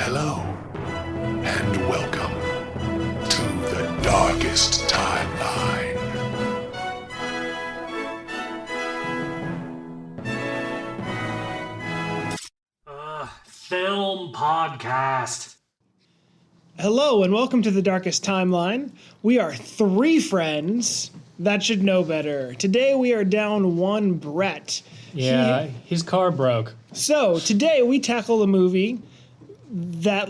Hello, and welcome to the darkest timeline. Film podcast. Hello and welcome to the Darkest Timeline. We are three friends that should know better. Today we are down one Brett. Yeah, his car broke. So today we tackle a movie that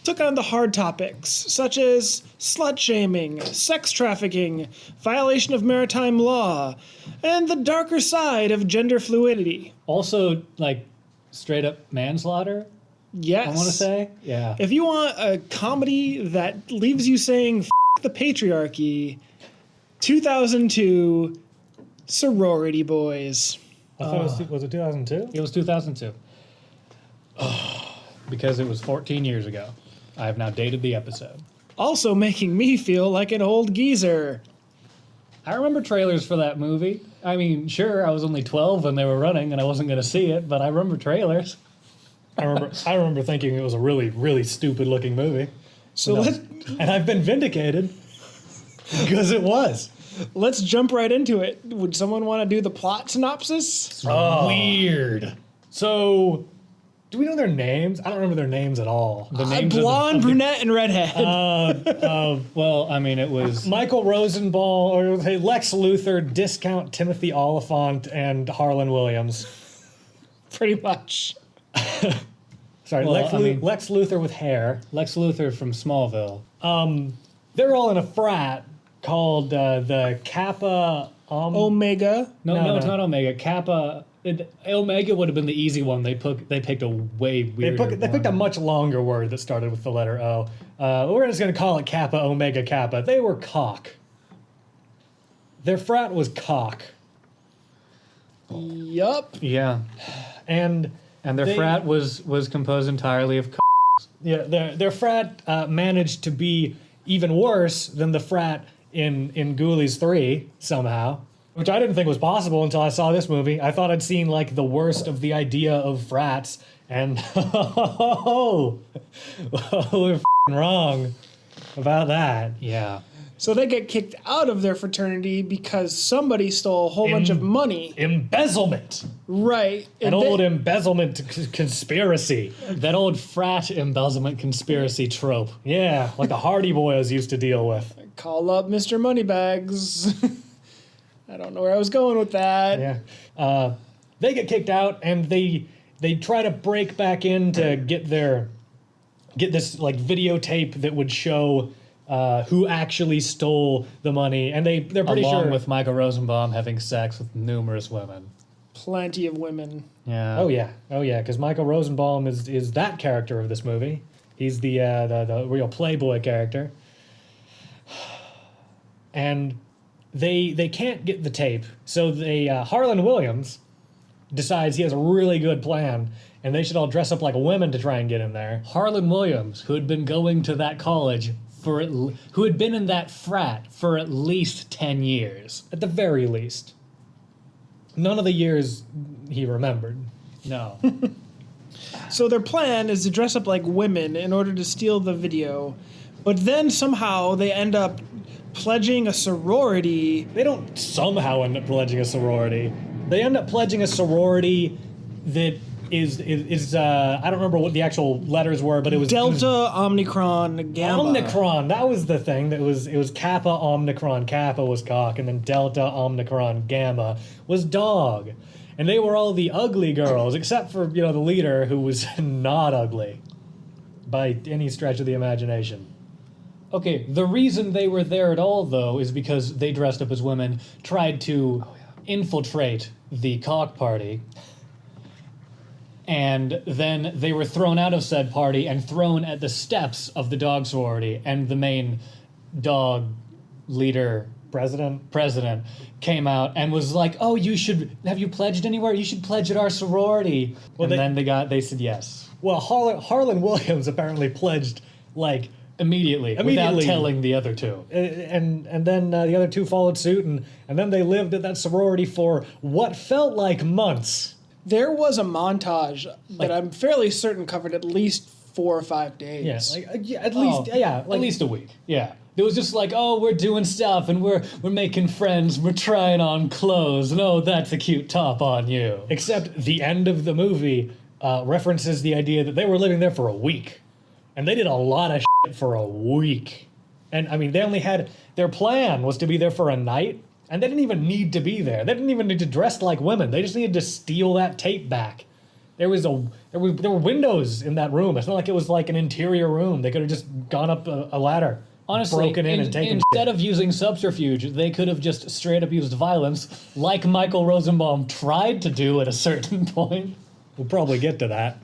took on the hard topics such as slut shaming, sex trafficking, violation of maritime law, and the darker side of gender fluidity. Also, like, straight up manslaughter, Yes. I want to say. Yeah. If you want a comedy that leaves you saying "F*** the patriarchy," 2002 Sorority Boys. I thought was it 2002? It was 2002. Because it was 14 years ago. I have now dated the episode. Also making me feel like an old geezer. I remember trailers for that movie. I mean, sure, I was only 12 when they were running and I wasn't going to see it, but I remember trailers. I remember thinking it was a really, really stupid looking movie. So And I've been vindicated because it was. let's jump right into it. Would someone want to do the plot synopsis? Weird. So, do we know their names? I don't remember their names at all. The names Blonde, brunette, and redhead. well, I mean, it was Michael Rosenbaum, or hey, Lex Luthor, Discount Timothy Oliphant, and Harlan Williams. Pretty much. Sorry, Well, Lex Luthor with hair. Lex Luthor from Smallville. They're all in a frat called the Kappa Omega. No, it's not Omega. Kappa. Omega would have been the easy one. They picked a way weirder They picked a much longer word that started with the letter O. We're just going to call it Kappa Omega Kappa. They were cock. Their frat was cock. Yup. Yeah, And their frat was composed entirely of. yeah, their frat managed to be even worse than the frat in Ghoulies 3 somehow, which I didn't think was possible until I saw this movie. I thought I'd seen like the worst of the idea of frats, and we're f***ing wrong about that. Yeah. So they get kicked out of their fraternity because somebody stole a whole bunch of money. Embezzlement. Right. An old embezzlement conspiracy. That old frat embezzlement conspiracy trope. Yeah, like the Hardy Boys used to deal with. Call up Mr. Moneybags. I don't know where I was going with that. Yeah. They get kicked out, and they try to break back in to get this like videotape that would show who actually stole the money, and they're pretty Along sure with Michael Rosenbaum having sex with numerous women. Plenty of women. Yeah. Oh yeah, because Michael Rosenbaum is that character of this movie. He's the real playboy character, and they can't get the tape, so Harlan Williams decides he has a really good plan, and they should all dress up like women to try and get in there. Harlan Williams, who had been going to that college who had been in that frat for at least 10 years. At the very least. None of the years he remembered. No. So their plan is to dress up like women in order to steal the video. But then somehow they end up pledging a sorority. They don't somehow end up pledging a sorority. They end up pledging a sorority that is I don't remember what the actual letters were, but it was Delta, Omicron, Gamma. Omicron. That was the thing. It was Kappa, Omicron. Kappa was cock, and then Delta, Omicron, Gamma was dog. And they were all the ugly girls, except for the leader, who was not ugly by any stretch of the imagination. Okay, the reason they were there at all, though, is because they dressed up as women, tried to infiltrate the cock party, and then they were thrown out of said party and thrown at the steps of the dog sorority, and the main dog leader president came out and was like, "Oh, have you pledged anywhere? You should pledge at our sorority." Well, and then they said yes. Well, Harlan Williams apparently pledged like Immediately, without telling the other two. And then the other two followed suit, and then they lived at that sorority for what felt like months. There was a montage that I'm fairly certain covered at least 4 or 5 days. At least, at least a week. Yeah. It was just like, oh, we're doing stuff and we're making friends, we're trying on clothes, and oh, that's a cute top on you. Except the end of the movie references the idea that they were living there for a week. And they did a lot of shit for a week. And I mean, they only had, their plan was to be there for a night, and they didn't even need to be there. They didn't even need to dress like women. They just needed to steal that tape back. There were windows in that room. It's not like it was like an interior room. They could have just gone up a ladder. Honestly, broken in and taken instead of using subterfuge, they could have just straight up used violence, like Michael Rosenbaum tried to do at a certain point. We'll probably get to that.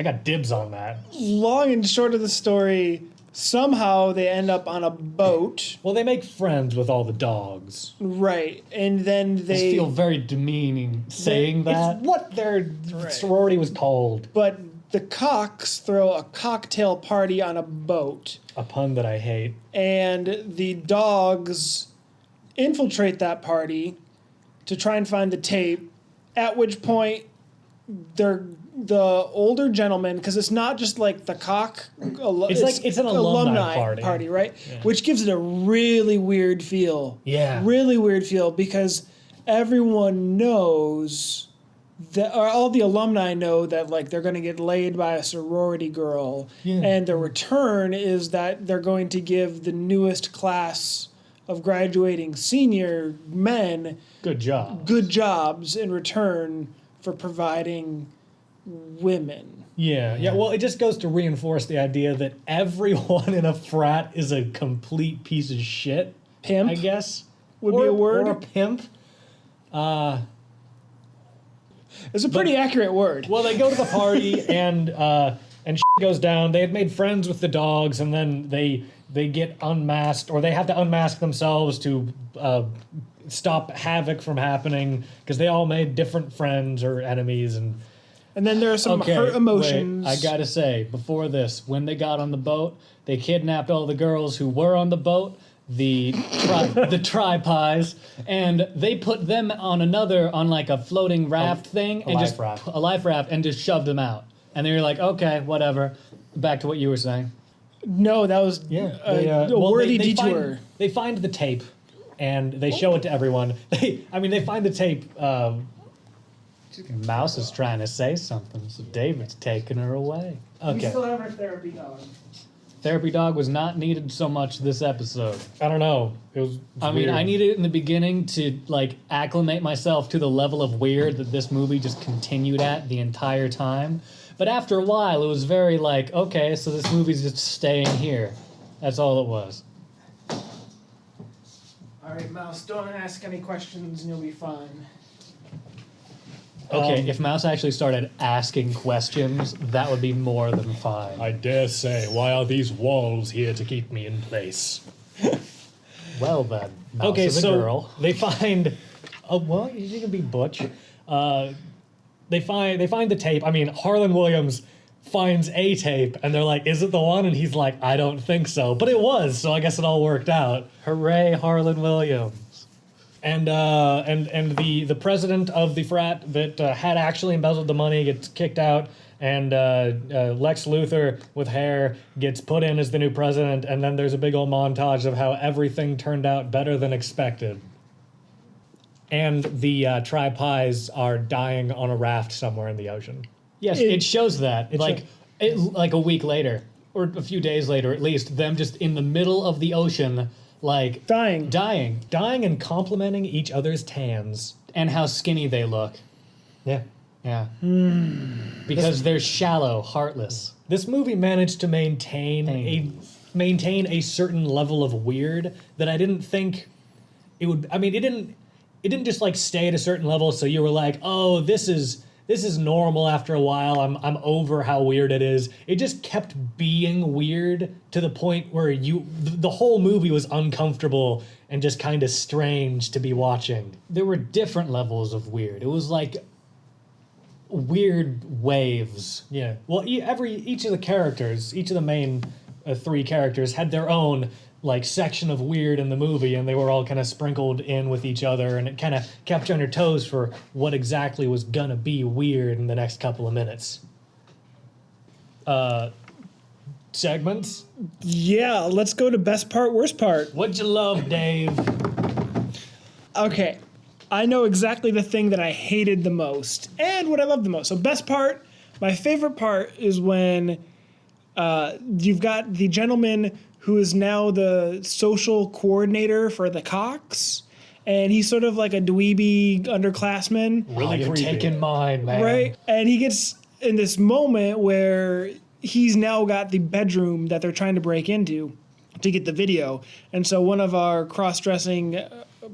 I got dibs on that. Long and short of the story, somehow they end up on a boat. Well, they make friends with all the dogs. Right. And then I they feel very demeaning saying that. It's what their sorority was called. But the Cocks throw a cocktail party on a boat. A pun that I hate. And the dogs infiltrate that party to try and find the tape, at which point the older gentleman, because it's not just like the cock, it's an alumni party, right? Yeah. Which gives it a really weird feel. Yeah. Really weird feel, because everyone knows that, or all the alumni know that like they're going to get laid by a sorority girl, and the return is that they're going to give the newest class of graduating senior men good jobs in return for providing women. Yeah. Well, it just goes to reinforce the idea that everyone in a frat is a complete piece of shit. Pimp, I guess, would be a word. Or a pimp. It's a pretty accurate word. Well, they go to the party and shit goes down. They had made friends with the dogs, and then they get unmasked, or they have to unmask themselves to stop havoc from happening, because they all made different friends or enemies. And then there are some hurt emotions. Wait, I gotta say, before this, when they got on the boat, they kidnapped all the girls who were on the boat, the tri-pies, and they put them on like a floating raft thing, and a life raft, and just shoved them out. And they were like, okay, whatever. Back to what you were saying. No, that was a worthy detour. They find the tape, and they show it to everyone. They find the tape. Mouse is trying to say something, so David's taking her away. We still have our therapy dog. Therapy dog was not needed so much this episode. I don't know. It was weird. I needed it in the beginning to like acclimate myself to the level of weird that this movie just continued at the entire time. But after a while, it was very like, okay, so this movie's just staying here. That's all it was. All right, Mouse, don't ask any questions and you'll be fine. Okay, if Mouse actually started asking questions, that would be more than fine. I dare say, why are these walls here to keep me in place? Well then, Mouse is a girl. They find, you can be Butch. They find the tape. I mean, Harlan Williams finds a tape, and they're like, "Is it the one?" And he's like, "I don't think so," but it was. So I guess it all worked out. Hooray, Harlan Williams! And the president of the frat that had actually embezzled the money gets kicked out, and Lex Luthor with hair gets put in as the new president, and then there's a big old montage of how everything turned out better than expected. And the tri-pies are dying on a raft somewhere in the ocean. Yes, it shows that. Like a week later, or a few days later at least, them just in the middle of the ocean, like dying and complimenting each other's tans. And how skinny they look. Yeah. Because they're shallow, heartless. This movie managed to maintain a certain level of weird that I didn't think it would. I mean, it didn't just like stay at a certain level, so you were like, oh, this is normal after a while. I'm over how weird it is. It just kept being weird to the point where the whole movie was uncomfortable and just kind of strange to be watching. There were different levels of weird. It was like weird waves. Yeah. Well, each of the characters, each of the main three characters had their own like section of weird in the movie, and they were all kind of sprinkled in with each other, and it kind of kept you on your toes for what exactly was gonna be weird in the next couple of minutes. segments. Yeah, let's go to best part, worst part. What'd you love, Dave? Okay, I know exactly the thing that I hated the most and what I loved the most. So best part, my favorite part is when you've got the gentleman who is now the social coordinator for the Cox, and he's sort of like a dweeby underclassman. Really you're creepy. taking mine, man. Right? And he gets in this moment where he's now got the bedroom that they're trying to break into to get the video. And so one of our cross-dressing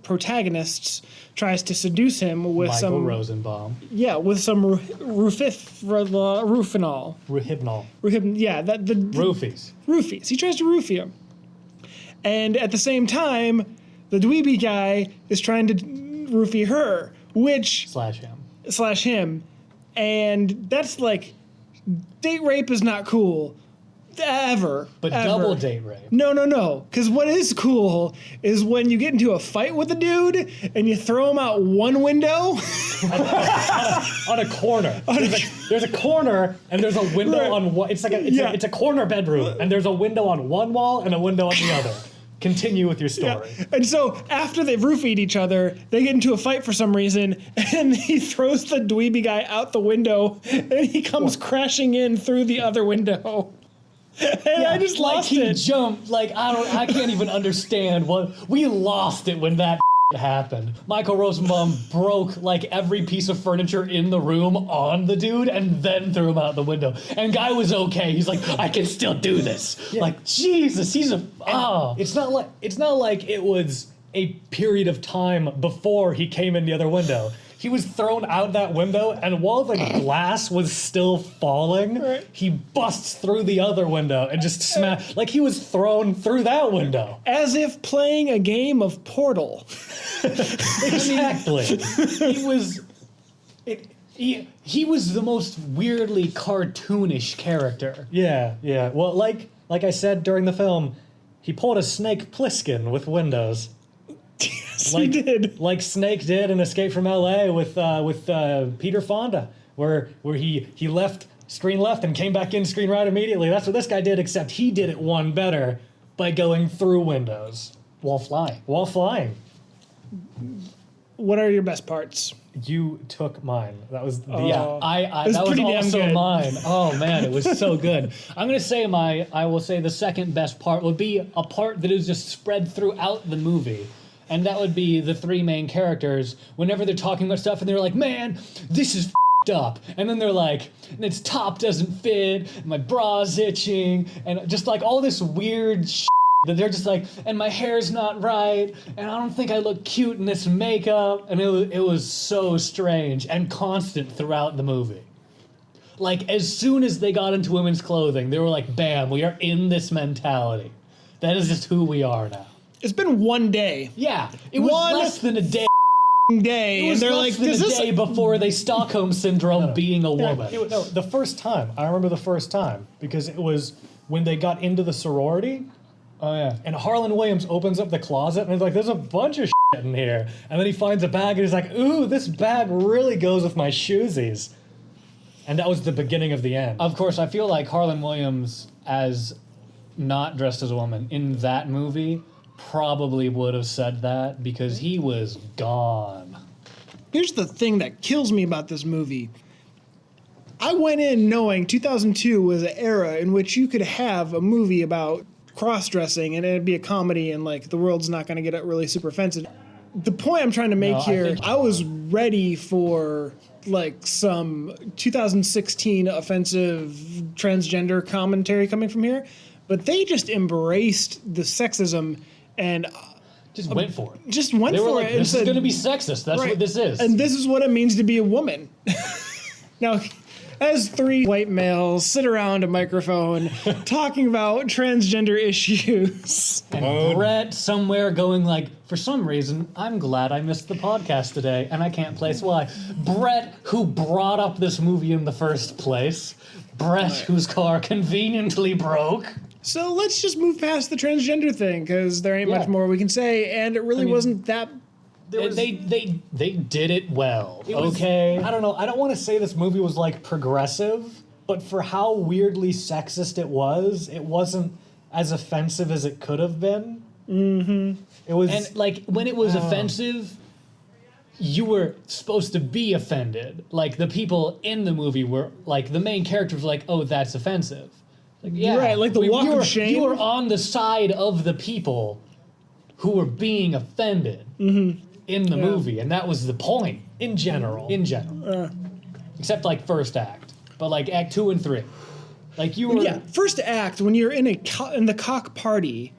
protagonists tries to seduce him with Michael some Rosenbaum. with some rufinol. Ruhibnol. The Roofies. roofies. He tries to roofie him. And at the same time, the dweeby guy is trying to roofie her, which / him. and that's like date rape is not cool ever. But ever. double date rape. No. Because what is cool is when you get into a fight with a dude and you throw him out one window. On a corner. There's a corner and there's a window Right. on one. It's a corner bedroom and there's a window on one wall and a window on the other. Continue with your story. Yeah. And so after they've roofied each other, they get into a fight for some reason, and he throws the dweeby guy out the window, and he comes crashing in through the other window. And I just lost he it. jumped. I can't even understand we lost it when that happened. Michael Rosenbaum broke like every piece of furniture in the room on the dude and then threw him out the window. And guy was okay. He's like, I can still do this. Yeah. Like, Jesus, he's It's not like it was a period of time before he came in the other window. He was thrown out that window, and while the glass was still falling, Right. he busts through the other window and just smash like he was thrown through that window. As if playing a game of Portal. Exactly. he was the most weirdly cartoonish character. Yeah. Well, like I said during the film, he pulled a Snake Plissken with windows. Yes, he did. Like Snake did in Escape from L.A. with Peter Fonda, where he left screen left and came back in screen right immediately. That's what this guy did, except he did it one better by going through windows While flying. while flying. What are your best parts? You took mine. That was the Yeah, It was that was pretty damn also good. mine. Oh man, it was so good. I will say the second best part would be a part that is just spread throughout the movie. And that would be the three main characters whenever they're talking about stuff and they're like, man, this is f***ed up. And then they're like, its top doesn't fit, and my bra's itching, and just like all this weird shit that they're just like, and my hair's not right, and I don't think I look cute in this makeup. And it was so strange and constant throughout the movie. Like, as soon as they got into women's clothing, they were like, bam, we are in this mentality. That is just who we are now. It's been one day. Yeah, it was One less than a day. Day. It was And they're less like, than does a this. day before they Stockholm syndrome being a woman. No, the first time. I remember the first time because it was when they got into the sorority. Oh yeah. And Harlan Williams opens up the closet and he's like, there's a bunch of shit in here. And then he finds a bag and he's like, ooh, this bag really goes with my shoesies. And that was the beginning of the end. Of course, I feel like Harlan Williams, as not dressed as a woman in that movie, probably would have said that because he was gone. Here's the thing that kills me about this movie. I went in knowing 2002 was an era in which you could have a movie about cross-dressing and it'd be a comedy and like the world's not going to get really super offensive. The point I'm trying to make here, I was ready for like some 2016 offensive transgender commentary coming from here, but they just embraced the sexism and Just went for it. just went They were for like, it. and this is said, going to be sexist. That's right, what this is. and this is what it means to be a woman. Now, as three white males sit around a microphone talking about transgender issues. And Brett somewhere going like, for some reason, I'm glad I missed the podcast today, and I can't place why. Brett, who brought up this movie in the first place. Brett, whose car conveniently broke. So let's just move past the transgender thing, because there ain't Yeah. much more we can say, and it really wasn't that... They did it well. It was- okay. I don't know. I don't want to say this movie was like progressive but for how weirdly sexist it wasn't as offensive as it could have been. Mm-hmm. It was, And like when it was offensive, you were supposed to be offended. Like the people in the movie were like the main character was like, "Oh, that's offensive." Like, yeah, Right, like the walk you of were, shame. You were on the side of the people who were being offended in the movie, and that was the point. in general. Except like first act, but like act 2 and 3, like you were. Yeah, first act when you're in the cock party,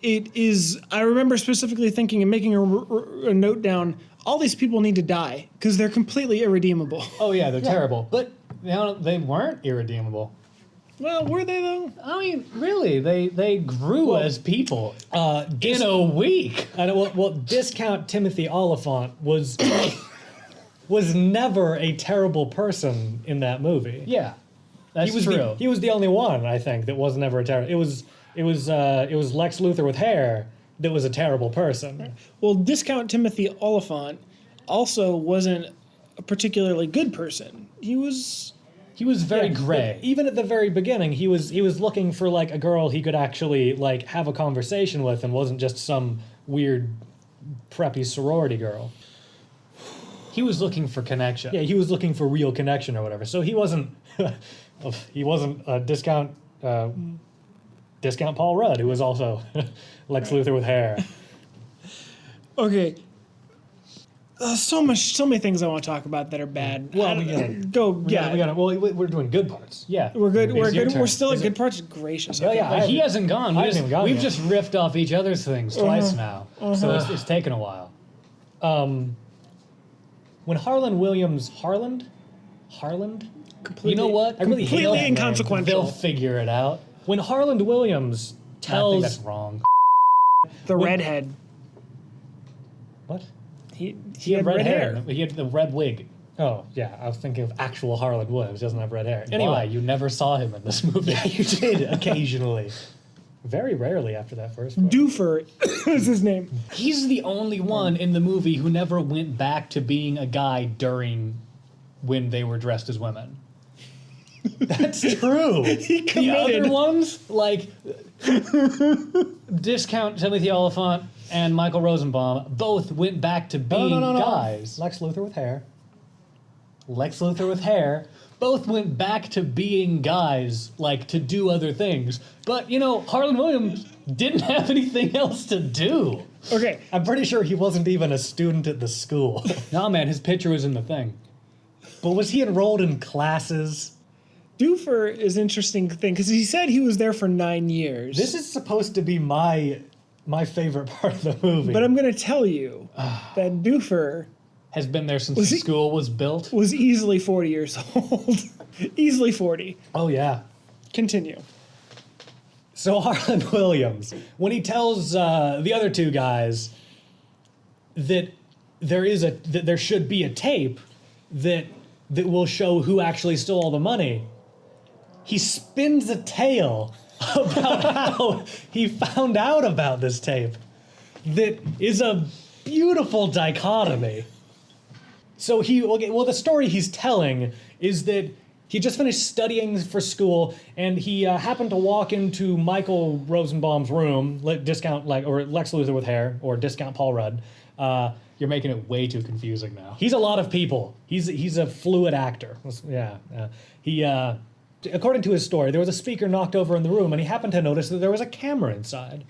it is. I remember specifically thinking and making a note down. All these people need to die because they're completely irredeemable. Oh yeah, they're terrible, but they weren't irredeemable. Well, were they though? I mean, really, they grew as people in a week. Well, discount Timothy Oliphant was never a terrible person in that movie. Yeah, that's he was true. he was the only one, I think, that was never a terrible. It was Lex Luthor with hair that was a terrible person. Well, discount Timothy Oliphant also wasn't a particularly good person. He was very gray. Even at the very beginning, he was looking for like a girl he could actually like have a conversation with, and wasn't just some weird preppy sorority girl. He was looking for connection. Yeah, he was looking for real connection or whatever. So he wasn't a discount Paul Rudd, who was also Lex Luthor with hair. okay. So many things I want to talk about that are bad. Well, we gotta go. Yeah, we're doing good parts. Yeah, we're good. It's We're your good. turn. We're still at good parts. Gracious. Oh, Okay. yeah. Like, he hasn't gone. I haven't even gone We've yet. just riffed off each other's things twice now, so it's taken a while. When Harland Williams, Harland, You know what? I really hate Completely that name. inconsequential. They'll figure it out. When Harland Williams I think tells that's wrong. The redhead. what? He had red hair. He had the red wig. Oh yeah, I was thinking of actual Harland Williams. He doesn't have red hair. Anyway, Why? You never saw him in this movie. you did occasionally, very rarely after that first one. Doofer is his name. He's the only one in the movie who never went back to being a guy during when they were dressed as women. That's true. He The committed. other ones, like discount Timothy Oliphant and Michael Rosenbaum, both went back to being guys. Lex Luthor with hair. Lex Luthor with hair, both went back to being guys, like to do other things. But, Harlan Williams didn't have anything else to do. Okay. I'm pretty sure he wasn't even a student at the school. Nah, man, his picture was in the thing. But was he enrolled in classes? Doofer is an interesting thing because he said he was there for 9 years. This is supposed to be my favorite part of the movie. But I'm going to tell you that Doofer Has been there since Was the he- school was built. was easily 40 years old. Easily 40. oh yeah. Continue. So Harlan Williams, when he tells the other two guys that there should be a tape that will show who actually stole all the money, he spins a tale about how he found out about this tape. That is a beautiful dichotomy. So the story he's telling is that he just finished studying for school, and he happened to walk into Michael Rosenbaum's room, discount or Lex Luthor with hair, or discount Paul Rudd. You're making it way too confusing now. He's a lot of people. He's a fluid actor. Yeah. He according to his story, there was a speaker knocked over in the room, and he happened to notice that there was a camera inside.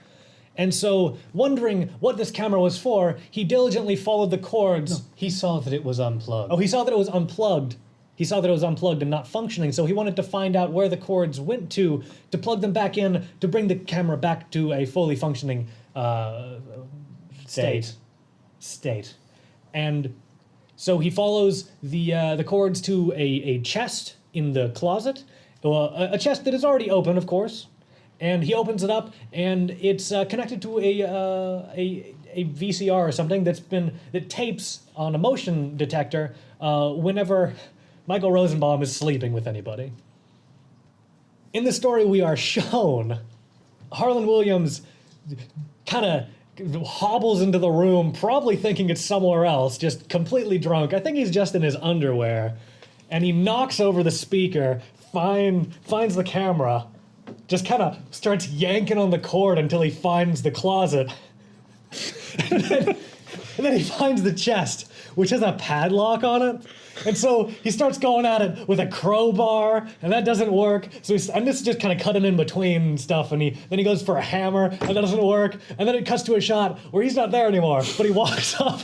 And so, wondering what this camera was for, he diligently followed the cords. He saw that it was unplugged. Oh, he saw that it was unplugged. He saw that it was unplugged and not functioning, so he wanted to find out where the cords went to plug them back in, to bring the camera back to a fully functioning state. And so he follows the cords to a chest in the closet, a chest that is already open, of course. And he opens it up, and it's connected to a VCR or something that tapes on a motion detector whenever Michael Rosenbaum is sleeping with anybody. In the story, we are shown Harlan Williams kind of hobbles into the room, probably thinking it's somewhere else, just completely drunk. I think he's just in his underwear. And he knocks over the speaker, finds the camera, just kind of starts yanking on the cord until he finds the closet. and then he finds the chest, which has a padlock on it. And so he starts going at it with a crowbar, and that doesn't work. And this is just kind of cutting in between stuff, and then he goes for a hammer, and that doesn't work. And then it cuts to a shot where he's not there anymore, but he walks up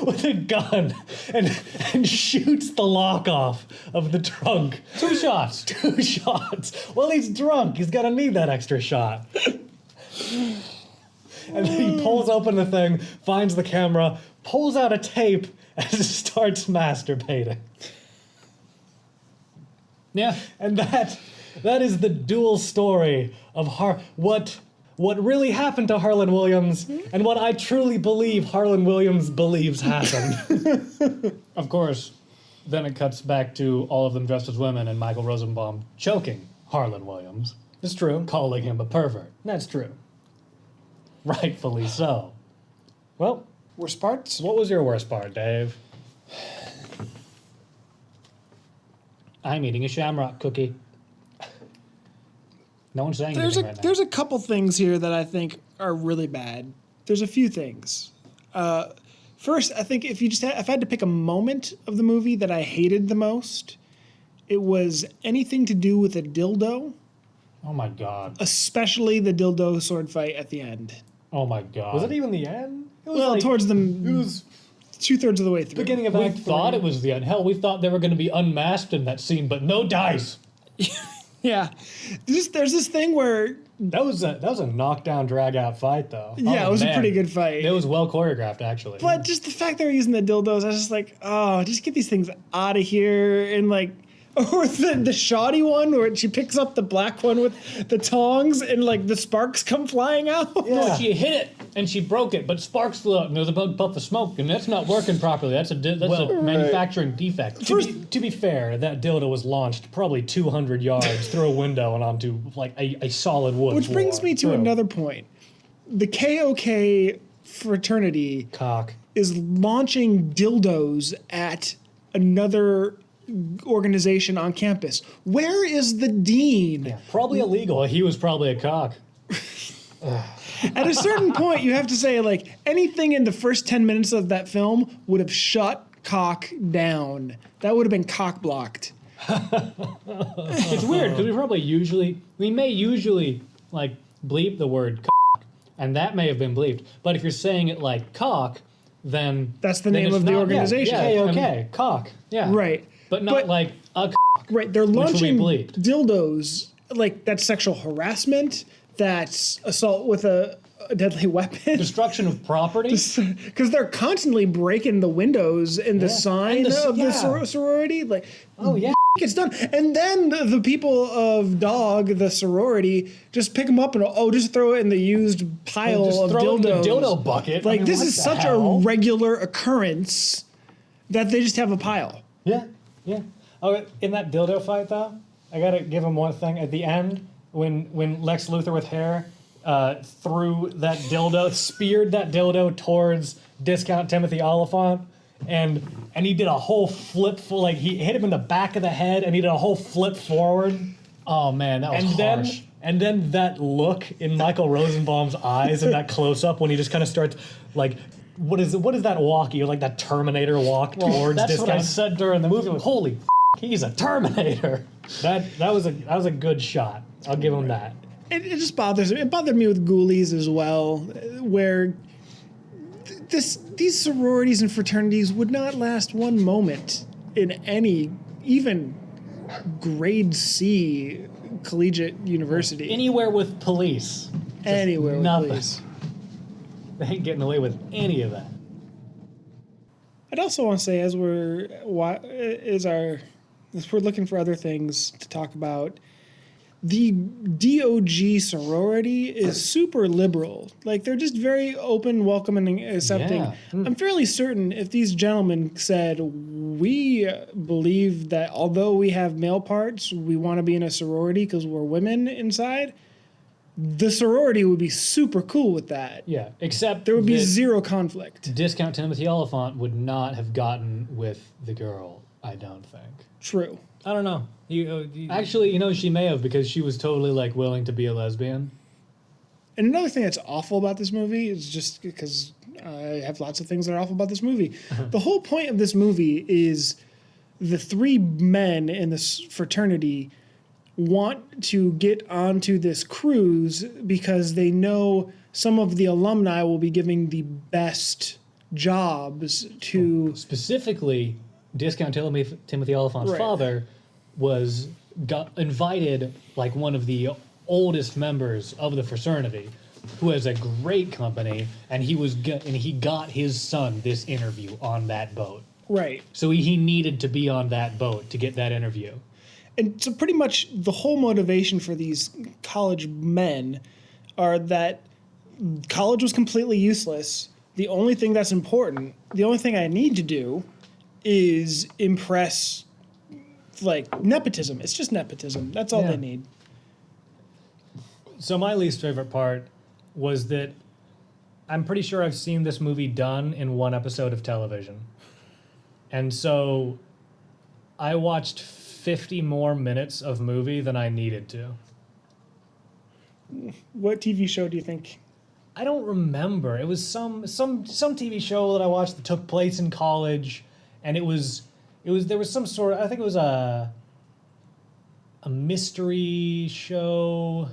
with a gun and shoots the lock off of the trunk. 2 shots. 2 shots. Well, he's drunk. He's gonna need that extra shot. And then he pulls open the thing, finds the camera, pulls out a tape, and starts masturbating. Yeah. And that is the dual story of what really happened to Harlan Williams and what I truly believe Harlan Williams believes happened. Of course, then it cuts back to all of them dressed as women and Michael Rosenbaum choking Harlan Williams, It's true. calling him a pervert. That's true. Rightfully so. Well, Worst parts? what was your worst part, Dave? I'm eating a shamrock cookie. No one's saying anything right now. There's a couple things here that I think are really bad. There's a few things. First, I think if I had to pick a moment of the movie that I hated the most, it was anything to do with a dildo, Oh my god. especially the dildo sword fight at the end. Oh my god. Was it even the end? It was Well, towards it the was 2/3 of the way through. beginning of We Act thought 3. it was the end. Hell, we thought they were going to be unmasked in that scene, but no dice. Yeah, there's this thing where That was a knockdown, drag out fight, though. yeah, Oh, it was man. a pretty good fight. It was well choreographed, actually. But just the fact they were using the dildos, I was just like, oh, just get these things out of here. And like, or the shoddy one where she picks up the black one with the tongs and like the sparks come flying out. No, she hit it and she broke it, but sparks flew out and there was a big puff of smoke, and that's not working properly. That's a manufacturing defect. To be fair, that dildo was launched probably 200 yards through a window and onto like a solid wood Which floor. brings me to another point. The KOK fraternity cock. is launching dildos at another organization on campus. Where is the dean? Yeah, probably illegal. Well, he was probably a cock. At a certain point, you have to say, like, anything in the first 10 minutes of that film would have shut cock down. That would have been cock blocked. It's weird because we may usually like bleep the word cock, and that may have been bleeped. But if you're saying it like cock, then That's the then name it's of the not- organization. Yeah, KOK, cock. yeah, Right. but not But- like a cock. Right. They're Which we launching bleeped. dildos. Like, that's sexual harassment. That's assault with a deadly weapon. Destruction of property. Because they're constantly breaking the windows in the sign And of the yeah. sorority. Like, Oh yeah. it's done. And then the people of Dog, the sorority, just pick them up and just throw it in the used pile Just of throw it in dildos. the dildo bucket. Like, I mean, this what is the such hell? a regular occurrence that they just have a pile. Yeah, yeah. Oh, in that dildo fight though, I gotta give him one thing. At the end, when Lex Luthor with hair threw that dildo, speared that dildo towards Discount Timothy Oliphant, and he did a whole flip, like he hit him in the back of the head, and he did a whole flip forward, Oh man, that was and harsh. then that look in Michael Rosenbaum's eyes and that close up when he just kind of starts like. What is that walk? You like that Terminator walk towards That's Discount. what I said during the movie. Holy, he's a Terminator. That was a good shot. I'll give him that. It just bothers me. It bothered me with Ghoulies as well, where these sororities and fraternities would not last one moment in any, even grade C collegiate university. Anywhere with police, Anywhere with nothing. police. they ain't getting away with any of that. I'd also want to say, as we're looking for other things to talk about, the DOG sorority is super liberal. Like, they're just very open, welcoming, and accepting. Yeah. I'm fairly certain if these gentlemen said, we believe that although we have male parts, we want to be in a sorority because we're women inside, the sorority would be super cool with that. Yeah, except There would be that zero conflict. Discount Timothy Oliphant would not have gotten with the girl. I don't think. True. I don't know. Actually, she may have, because she was totally like willing to be a lesbian. And another thing that's awful about this movie is just because I have lots of things that are awful about this movie. The whole point of this movie is the three men in this fraternity want to get onto this cruise because they know some of the alumni will be giving the best jobs to... Specifically, Discount Timothy Oliphant's Right. father got invited, like one of the oldest members of the fraternity, who has a great company, and he got his son this interview on that boat. Right. So he needed to be on that boat to get that interview. And so pretty much the whole motivation for these college men are that college was completely useless. The only thing that's important, the only thing I need to do is impress, like, nepotism. It's just nepotism. That's all Yeah. they need. So my least favorite part was that I'm pretty sure I've seen this movie done in one episode of television. And so I watched 50 more minutes of movie than I needed to. What TV show do you think? I don't remember. It was some TV show that I watched that took place in college, and there was some sort of, I think it was a mystery show.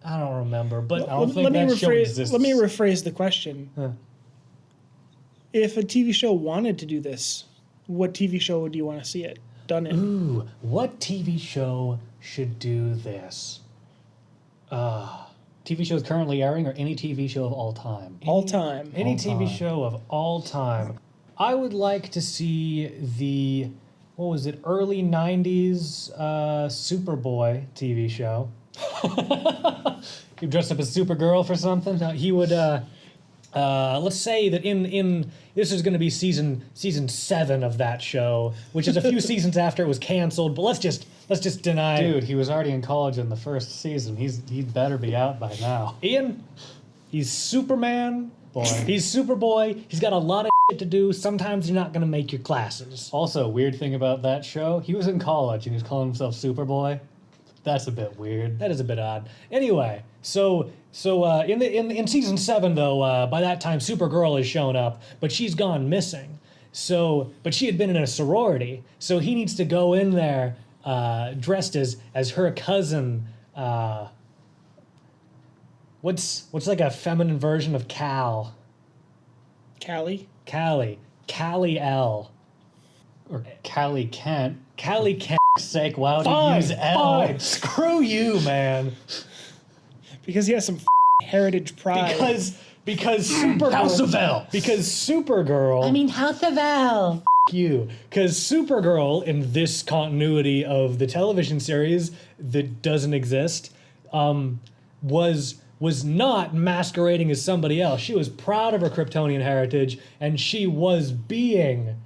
I don't remember, but I don't think that show exists. Let me rephrase the question. Huh. If a TV show wanted to do this, what TV show would you want to see it done in? Ooh, what TV show should do this? TV shows currently airing, or any TV show of all time? All time. Any All TV time. show of all time. I would like to see the, what was it, early 90s Superboy TV show. You dressed up as Supergirl for something? He would, let's say that in this is going to be season 7 of that show, which is a few seasons after it was canceled, but let's just deny. Dude, he was already in college in the first season. He'd better be out by now. Ian, he's Superman. Boy. He's Superboy. He's got a lot of shit to do. Sometimes you're not going to make your classes. Also, weird thing about that show, he was in college and he was calling himself Superboy. That's a bit weird. That is a bit odd. Anyway, so in season 7 though, by that time Supergirl has shown up, but she's gone missing. But she had been in a sorority, so he needs to go in there dressed as her cousin. What's like a feminine version of Cal? Callie? Callie L. Or Callie Kent. Callie Kent. Sake, why would Fine, he use L? fine. Screw you, man. Because he has some heritage pride. Because Supergirl. House of L. Because Supergirl. House of L. You. Because Supergirl, in this continuity of the television series that doesn't exist, was not masquerading as somebody else. She was proud of her Kryptonian heritage, and she was being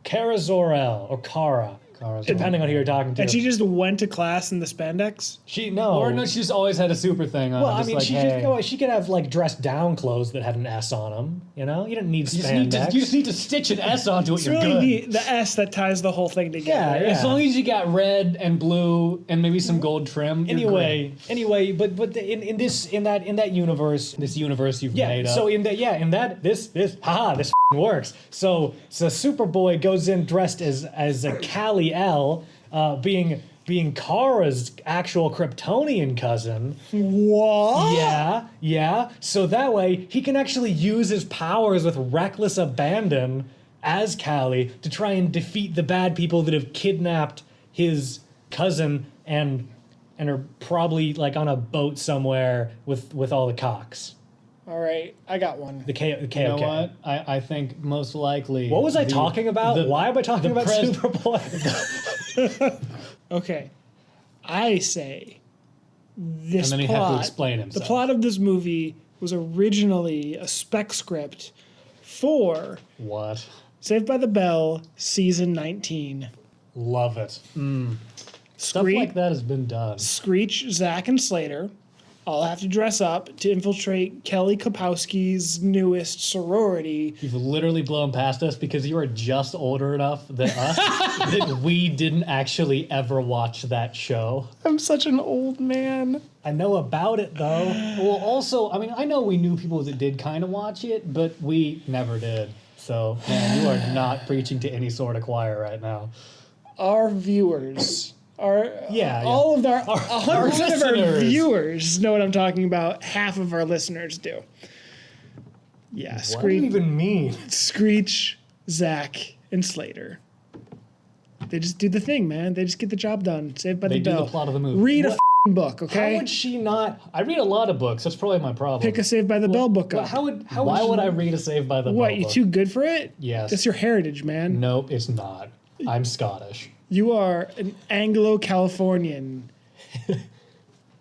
Kara Zor-El, or Kara, depending on who you're talking to. And she just went to class in the spandex? Or no, she just always had a super thing on. Well, I just mean, like, she hey. she could have like dressed down clothes that had an S on them. You know, you didn't need You spandex. just need to stitch an S onto it. It's You're really good. the S that ties the whole thing together. Yeah. As long as you got red and blue and maybe some gold trim. You're great. Anyway, but in that universe, This universe you've yeah. made up. So this works. So Superboy goes in dressed as a Callie L, being Kara's actual Kryptonian cousin. What? Yeah. So that way he can actually use his powers with reckless abandon as Callie to try and defeat the bad people that have kidnapped his cousin and are probably like on a boat somewhere with all the cocks. All right, I got one. The KOK. You know what? I think most likely. What was I talking about? Why am I talking about Superboy? Okay, I say this And then plot. he had to explain himself. The plot of this movie was originally a spec script for What? Saved by the Bell season 19. Love it. Stuff like that has been done. Screech, Zach, and Slater I'll have to dress up to infiltrate Kelly Kapowski's newest sorority. You've literally blown past us because you are just older enough than us that we didn't actually ever watch that show. I'm such an old man. I know about it though. Well, also, I mean, I know we knew people that did kind of watch it, but we never did. So, man, you are not preaching to any sort of choir right now. Our viewers, Yeah. all of our 100% of our listeners. viewers know what I'm talking about. Half of our listeners do. Yeah, What do you even mean? Screech, Zach, and Slater. They just do the thing, man. They just get the job done. Saved by They the do Bell. the plot of the movie. Read a What? book, How okay? would she not? I read a lot of books. That's probably my problem. Pick a Saved by the Bell book up. Why would I read a Saved by the Bell What, you book? too good for it? Yes. That's your heritage, man. Nope, it's not. I'm Scottish. You are an Anglo-Californian.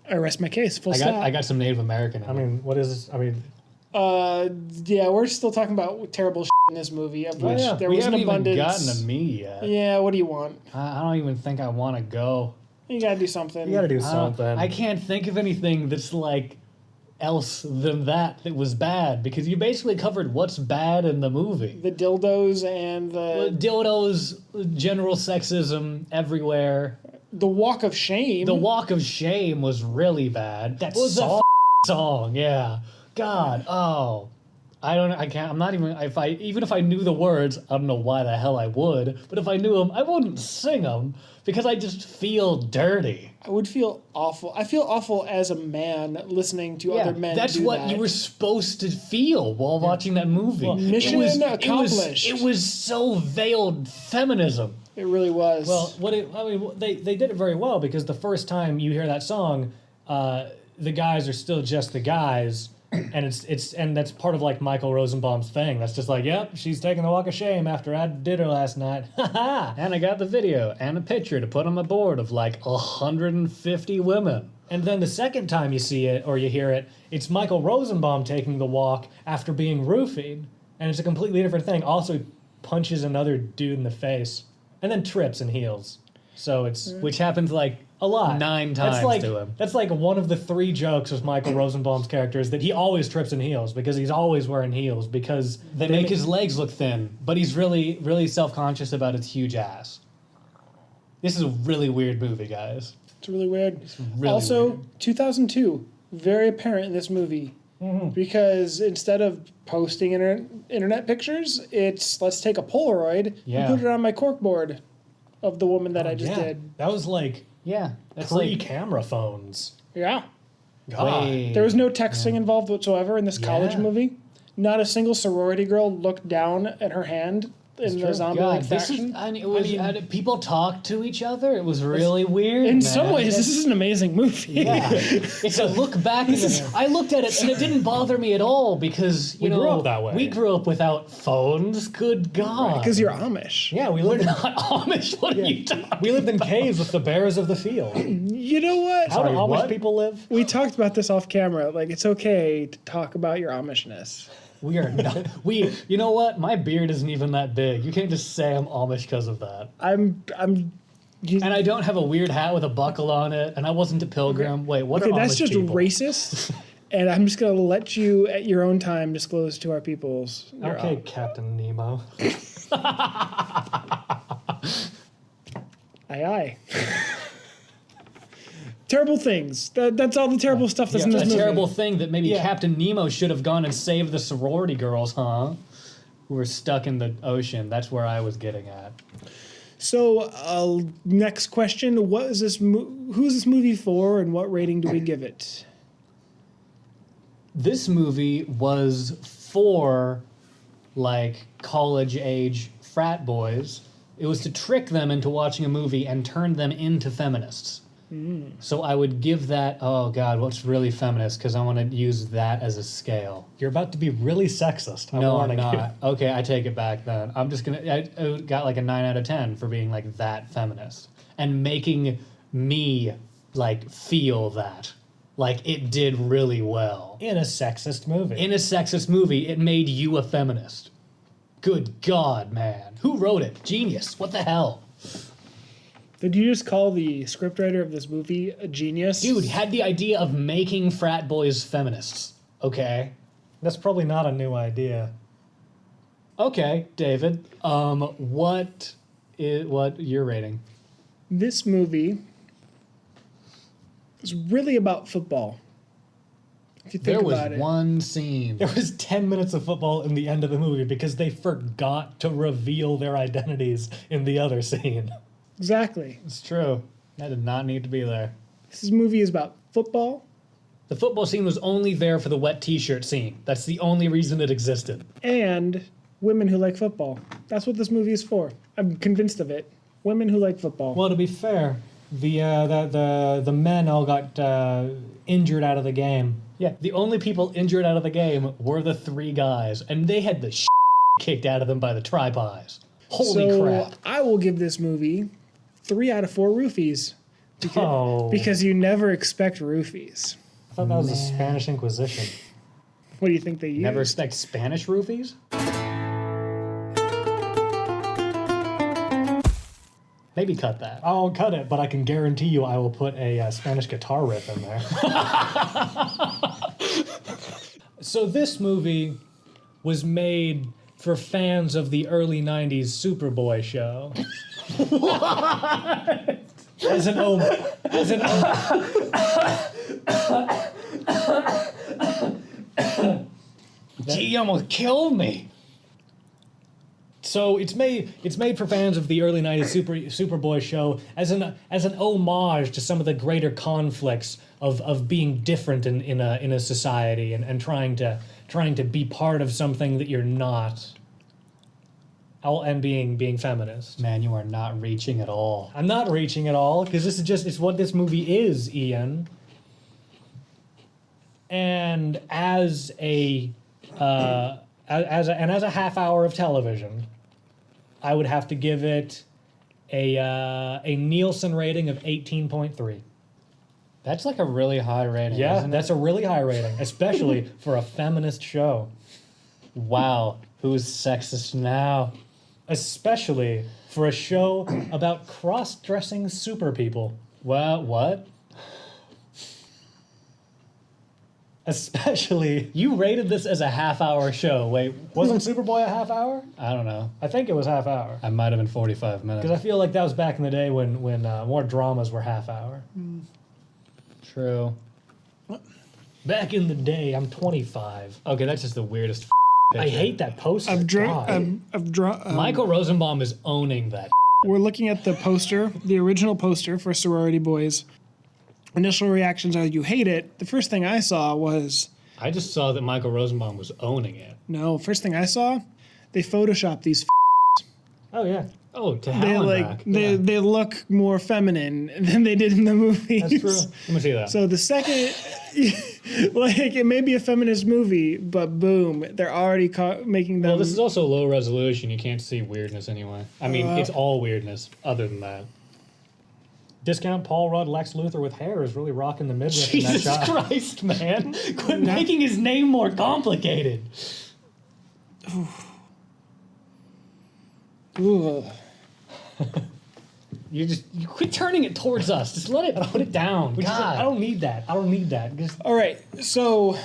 I rest my case. Full stop. I got some Native American in I me. mean, what is? I mean, Yeah, we're still talking about terrible in this movie, of which yeah. there we was an haven't even abundance. gotten to me yet. Yeah, what do you want? I don't even think I want to go. You gotta do something. you got to do I don't- something. I can't think of anything that's like else than that was bad because you basically covered what's bad in the movie. The dildos and the Dildos, general sexism everywhere. walk of shame. The Walk of Shame was really bad. That What was song? that song? Yeah. God. Oh. I don't. I can't. I'm not even. Even if I knew the words, I don't know why the hell I would. But if I knew them, I wouldn't sing them because I just feel dirty. I would feel awful. I feel awful as a man listening to other men. that's do what that. you were supposed to feel while watching that movie. mission accomplished. It was so veiled feminism. It really was. Well, they did it very well because the first time you hear that song, the guys are still just the guys, and and that's part of like Michael Rosenbaum's thing. That's just like, yep, she's taking the walk of shame after I did her last night. Ha ha! And I got the video and a picture to put on my board of like 150 women. And then the second time you see it or you hear it, it's Michael Rosenbaum taking the walk after being roofied, and it's a completely different thing. Also, he punches another dude in the face, and then trips and heals. So it's Which happens like a lot. 9 times that's like, to him. That's like one of the 3 jokes with Michael Rosenbaum's character is that he always trips and heals because he's always wearing heels because They make his legs look thin, but he's really, really self-conscious about his huge ass. This is a really weird movie, guys. it's really weird. really also, weird. 2002, very apparent in this movie. Because instead of posting internet pictures, it's let's take a Polaroid Yeah. and put it on my corkboard of the woman that I just yeah, did. that was like Yeah, that's like pre-camera phones. Yeah. God. way. There was no texting involved whatsoever in this college Yeah. movie. Not a single sorority girl looked down at her hand in the zombie-like God, this is. faction. I mean, it was. People talked to each other. It was really weird. In man. some ways, this is an amazing movie. Yeah, it's a look back. I looked at it and it didn't bother me at all because We grew up that way. We grew up without phones. Good God, Because you're Amish. Yeah, we we're lived, not Amish. What are you talking? we lived in caves with the bears of the field. You know what? How do Sorry, Amish what? people live? We talked about this off camera. Like, it's okay to talk about your Amishness. We are not. You know what? My beard isn't even that big. You can't just say I'm Amish because of that. I'm. And I don't have a weird hat with a buckle on it. And I wasn't a pilgrim. Wait, what Okay, are that's Amish just people? racist. And I'm just gonna let you, at your own time, disclose to our peoples. your Okay, Captain Nemo. Aye, aye. Terrible things. That's all the terrible stuff that's in It's this a movie. terrible thing that maybe Yeah. Captain Nemo should have gone and saved the sorority girls, huh? Who were stuck in the ocean. That's where I was getting at. So, next question: what is this? Who's this movie for, and what rating do we give it? This movie was for like college age frat boys. It was to trick them into watching a movie and turn them into feminists. So I would give that, oh God, what's really feminist? Because I want to use that as a scale. You're about to be really sexist. No, I'm warning you. not. Okay, I take it back then. I'm just going to, I got like a 9 out of 10 for being like that feminist. And making me like feel that. Like it did really well. In a sexist movie. In a sexist movie, it made you a feminist. Good God, man. Who wrote it? Genius. What the hell? Did you just call the scriptwriter of this movie a genius? Dude had the idea of making frat boys feminists. Okay. That's probably not a new idea. Okay, David. What your rating? This movie is really about football. If you think There was about it. one scene. There was 10 minutes of football in the end of the movie because they forgot to reveal their identities in the other scene. Exactly. It's true. That did not need to be there. This movie is about football The football scene was only there for the wet t-shirt scene. That's the only reason it existed. and women who like football. That's what this movie is for. I'm convinced of it. Women who like football. Well, to be fair, the men all got injured out of the game. Yeah, the only people injured out of the game were the three guys, and they had the kicked out of them by the Tri-Pies. Holy so crap. I will give this movie 3 out of 4 roofies. Oh. Because you never expect roofies. I thought that was the Spanish Inquisition. What do you think they use? Never expect Spanish roofies? Maybe cut that. I'll cut it, but I can guarantee you I will put a Spanish guitar riff in there. So this movie was made for fans of the early 90s Superboy show. What? As an Gee, you almost killed me. So it's made for fans of the early 90s Superboy show as an homage to some of the greater conflicts of being different in a society and trying to be part of something that you're not. And being feminist. Man, you are not reaching at all. I'm not reaching at all because it's what this movie is, Ian. And as a half hour of television, I would have to give it a Nielsen rating of 18.3. That's like a really high rating. Yeah, isn't that's a really high rating, especially for a feminist show. it? Wow. Who's sexist now? Especially for a show about cross-dressing super people. Well, what? Especially, You rated this as a half-hour show. Wait, wasn't Superboy a half hour? I don't know. I think it was half hour. I might have been 45 minutes. Because I feel like that was back in the day when more dramas were half hour. True. Back in the day, I'm 25. Okay, that's just the weirdest I hate that poster. I've drawn. God. Michael Rosenbaum is owning that. We're looking at the poster, the original poster for Sorority Boys. Initial reactions are you hate it. The first thing I saw was I just saw that Michael Rosenbaum was owning it. no. First thing I saw, they photoshopped these. Oh, yeah. Oh, to They hell and like back. they look more feminine than they did in the movies. That's true. Let me see that. So the second, like it may be a feminist movie, but boom, they're already making them. Well, this is also low resolution. You can't see weirdness anyway. I mean, it's all weirdness other than that. Discount Paul Rudd Lex Luthor with hair is really rocking the midriff in that Jesus shot. Christ, man. Quit making his name more complicated. Ooh. You quit turning it towards us. Just let it put it down. Which is- God. I don't need that. I don't need that. Just, All right, so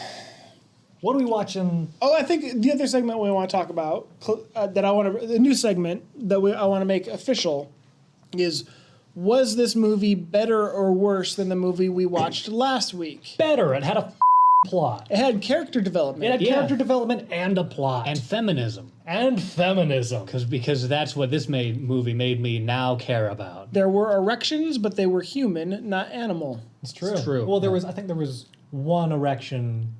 what are we watching? I think the other segment we want to talk about that I want to the new segment that I want to make official is was this movie better or worse than the movie we watched last week? Better. It had a plot. It had character development. It had Yeah. character development and a plot. And feminism. And feminism. Because that's what this movie made me now care about. There were erections, but they were human, not animal. It's true. It's true. Well, I think there was one erection,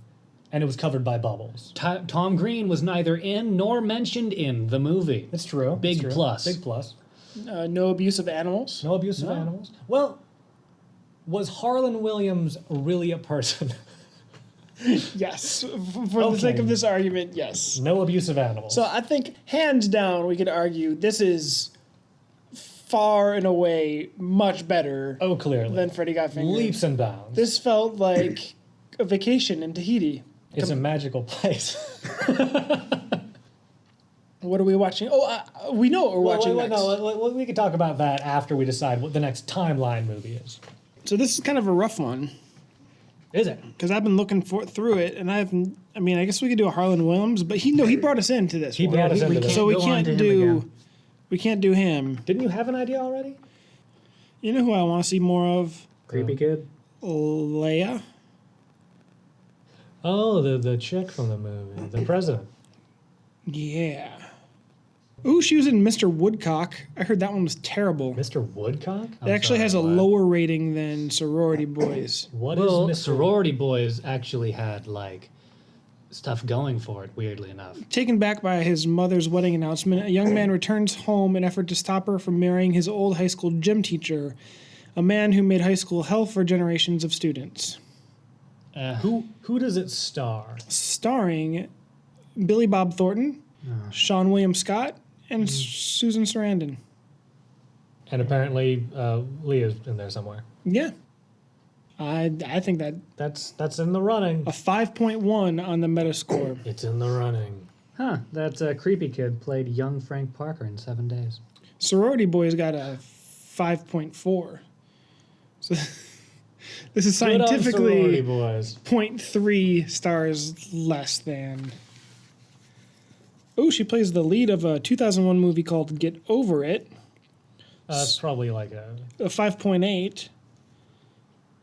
and it was covered by bubbles. Tom Green was neither in nor mentioned in the movie. It's true. Big It's true. plus. Big plus. No abuse of animals. No abuse of animals. Well, was Harlan Williams really a person? Yes, for the sake of this argument, yes. No abuse of animals. So I think, hands down, we could argue this is far and away much better clearly. than Freddy Got Fingered. Leaps and bounds. This felt like a vacation in Tahiti. It's a magical place. What are we watching? Oh, we know what we're watching next. No, we can talk about that after we decide what the next timeline movie is. So this is kind of a rough one Is it? because I've been looking through it, and I guess we could do a Harlan Williams, but he brought us into this. He one. brought us into this. So we go on can't to him do again. we can't do him. Didn't you have an idea already? You know who I want to see more of? Creepy kid. Leia. Oh, the chick from the movie, the president. Yeah. Ooh, she was in Mr. Woodcock. I heard that one was terrible. Mr. Woodcock? It actually has a lower rating than Sorority Boys. What is Well, Mr. Sorority Boys actually had like stuff going for it. Weirdly enough. Taken back by his mother's wedding announcement, a young man returns home in effort to stop her from marrying his old high school gym teacher, a man who made high school hell for generations of students. Who does it star? Starring Billy Bob Thornton, Sean William Scott, and Susan Sarandon. And apparently Leah's in there somewhere. Yeah. I think that That's in the running. a 5.1 on the Metascore. It's in the running. Huh? That creepy kid played young Frank Parker in 7 Days. Sorority Boys got a 5.4. So this is Good on Sorority scientifically Boys. 0.3 stars less than. Oh, she plays the lead of a 2001 movie called Get Over It, It's probably like a 5.8.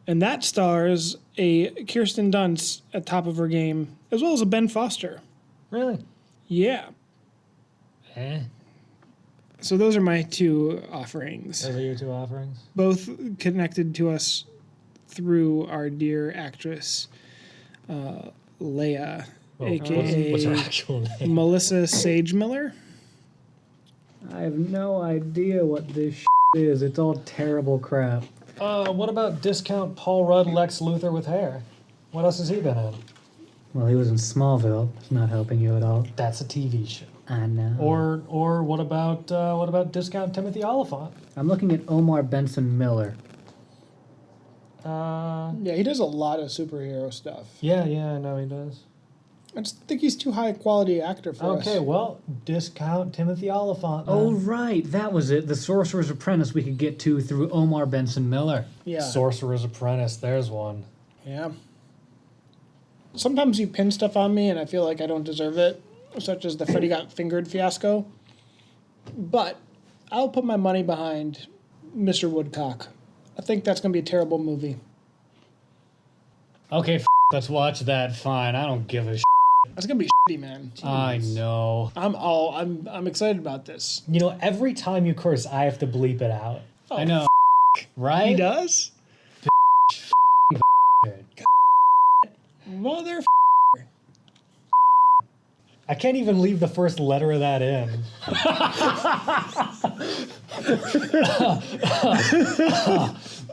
And that stars a Kirsten Dunst at top of her game, as well as a Ben Foster. really. Yeah. Eh. So those are my two offerings, Those are your two offerings. both connected to us through our dear actress, Leia, Well, a.k.a. what's her actual name? Melissa Sage Miller. I have no idea what this is. It's all terrible crap. What about discount Paul Rudd Lex Luthor with hair? What else has he been in? Well, he was in Smallville. It's not helping you at all. That's a TV show. I know. Or what about discount Timothy Oliphant? I'm looking at Omar Benson Miller. Yeah, he does a lot of superhero stuff. Yeah, I know he does. I just think he's too high quality actor for us. Okay, well, discount Timothy Oliphant. Oh, right. That was it. The Sorcerer's Apprentice we could get to through Omar Benson Miller. Yeah. Sorcerer's Apprentice. There's one. Yeah. Sometimes you pin stuff on me and I feel like I don't deserve it, such as the Freddy Got Fingered fiasco. But I'll put my money behind Mr. Woodcock. I think that's going to be a terrible movie. Okay, let's watch that. Fine. I don't give a That's going to be shitty, man. I know. I'm excited about this. You know, every time you curse, I have to bleep it out. I know. Right? He does? Good. Mother. I can't even leave the first letter of that in.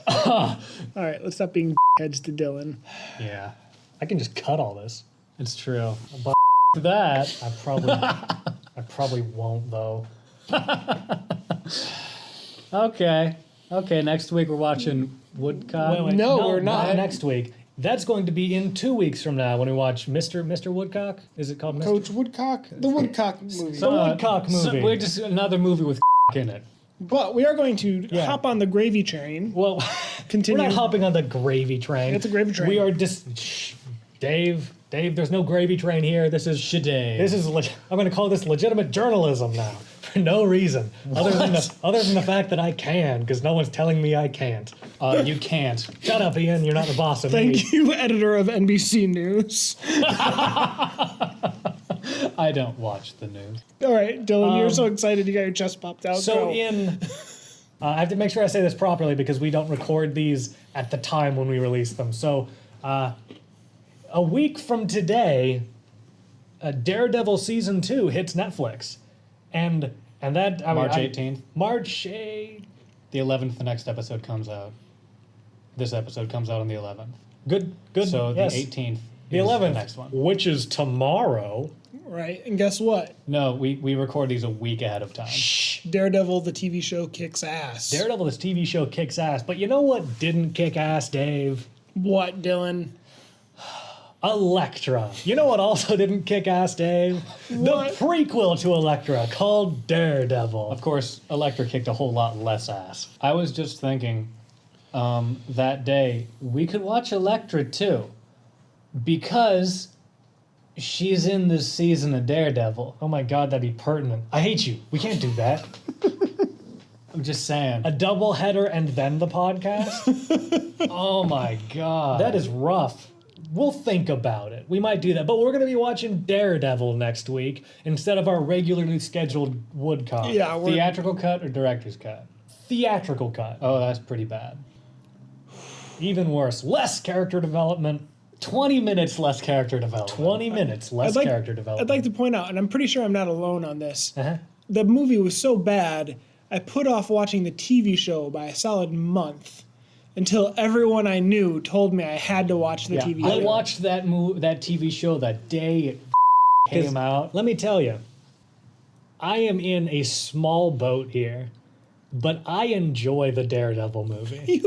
All right, let's stop being heads to Dylan. Yeah. I can just cut all this. It's true. But that, I probably won't though. Okay. Okay, next week we're watching Woodcock. Wait, No, we're not. next week. That's going to be in 2 weeks from now when we watch Mr. Woodcock. Is it called Mr. Coach Woodcock? The Woodcock movie. The Woodcock movie. So we're just another movie with in it. But we are going to Yeah. hop on the gravy train. Well, Continue. we're not hopping on the gravy train. It's a gravy train. We are just Dave. There's no gravy train here. This is Shade. This is I'm going to call this legitimate journalism now for no reason other than the fact that I can because no one's telling me I can't. You can't. Shut up, Ian. You're not the boss of me. Thank you, editor of NBC News. I don't watch the news. All right, Dylan, you're so excited you got your chest popped out. So Go. I have to make sure I say this properly because we don't record these at the time when we release them. So a week from today, Daredevil season 2 hits Netflix, and that March 18th. March 8th. The 11th, the next episode comes out. This episode comes out on the 11th. Good. So yes. the 18th The is 11th, the next one. which is tomorrow. Right, and guess what? No, we record these a week ahead of time. Daredevil, the TV show, kicks ass. Daredevil, this TV show, kicks ass. But you know what didn't kick ass, Dave? What, Dylan? Elektra. You know what also didn't kick ass, Dave? What? The prequel to Elektra called Daredevil. Of course, Elektra kicked a whole lot less ass. I was just thinking that day we could watch Elektra too, because she's in this season of Daredevil. Oh my god, that'd be pertinent. I hate you. We can't do that. I'm just saying. A double header and then the podcast? Oh my god. That is rough. We'll think about it. We might do that. But we're going to be watching Daredevil next week instead of our regularly scheduled Woodcock. Yeah, we're, theatrical cut or director's cut? Theatrical cut. Oh, that's pretty bad. Even worse. Less character development. 20 minutes less character development. 20 minutes less character development. I'd like to point out, and I'm pretty sure I'm not alone on this, Uh-huh. the movie was so bad, I put off watching the TV show by a solid month until everyone I knew told me I had to watch the TV I show. watched that TV show that day it came out. Let me tell you, I am in a small boat here, but I enjoy the Daredevil movie.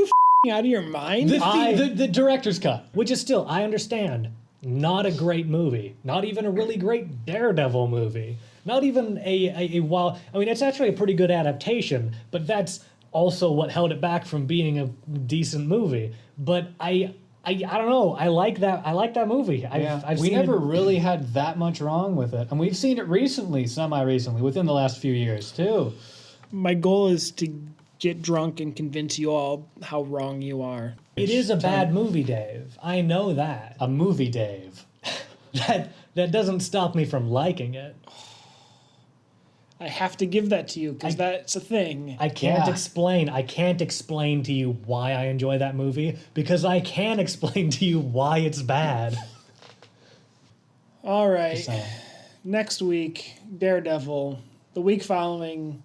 You out of your mind? The director's cut. Which is still, I understand, not a great movie. Not even a really great Daredevil movie. Not even a wild... I mean, it's actually a pretty good adaptation, but that's also what held it back from being a decent movie. But I don't know. I like that movie. I've we seen never it. really had that much wrong with it. And we've seen it recently, semi-recently, within the last few years, too. My goal is to get drunk and convince you all how wrong you are. It is a bad movie, Dave. I know that. A movie, Dave. That doesn't stop me from liking it. I have to give that to you because that's a thing. I can't Yeah. explain. I can't explain to you why I enjoy that movie because I can explain to you why it's bad. All right. Just saying. Next week, Daredevil. The week following,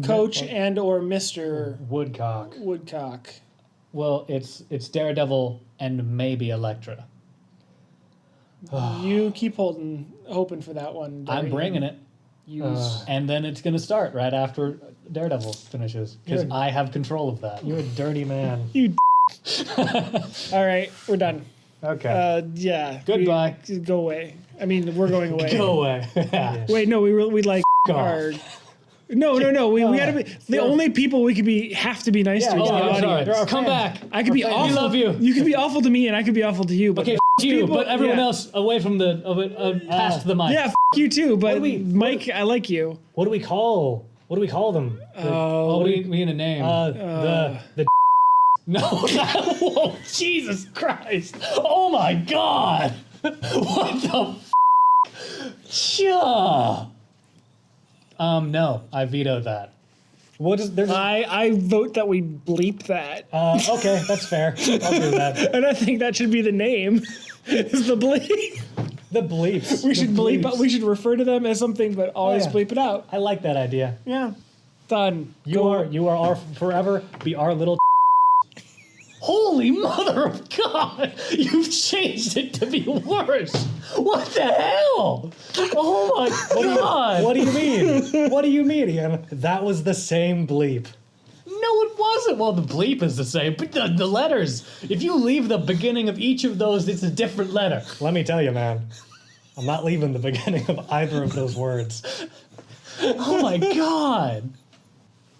Coach and or Mr. Woodcock. Woodcock. Well, it's Daredevil and maybe Elektra. You keep hoping for that one. I'm bringing it. And then it's going to start right after Daredevil finishes, because You're- I have control of that. You're a dirty man. You. All right, we're done. Okay. Yeah. Goodbye. Go away. I mean, we're going away. Go away. Wait, no, we like off. our. No. We gotta be the only people we could be have to be nice to. Yeah, is Oh, the I'm audience. sorry. Come back. I could be awful. We love you. You could be awful to me, and I could be awful to you. But Okay, you, people- but everyone yeah. else away from past the mic. Yeah, you too. But do we- Mike, I like you. What do we call them? Oh, we need a name. The No, whoa, Jesus Christ. Oh my God. What the Sure. No, I vetoed that. what is there's I vote that we bleep that, okay, that's fair. I'll do that. and I think that should be the name. Is the bleep? The bleeps. We should The bleep. bleeps. We should refer to them as something, but always yeah. bleep it out. I like that idea. Yeah, done. You are our forever be our little Holy mother of God! You've changed it to be worse. What the hell? Oh my God! What do you mean? What do you mean, Ian? That was the same bleep. No, it wasn't. Well, the bleep is the same, but the letters. If you leave the beginning of each of those, it's a different letter. Let me tell you, man. I'm not leaving the beginning of either of those words. Oh my God!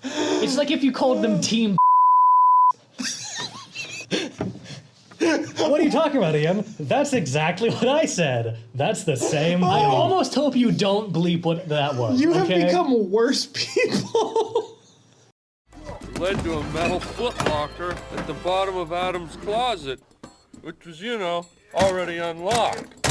It's like if you called them Team. What are you talking about, Ian? That's exactly what I said. That's the same I thing. almost hope you don't bleep what that was. You have okay? become worse people. Led to a metal footlocker at the bottom of Adam's closet, which was, already unlocked.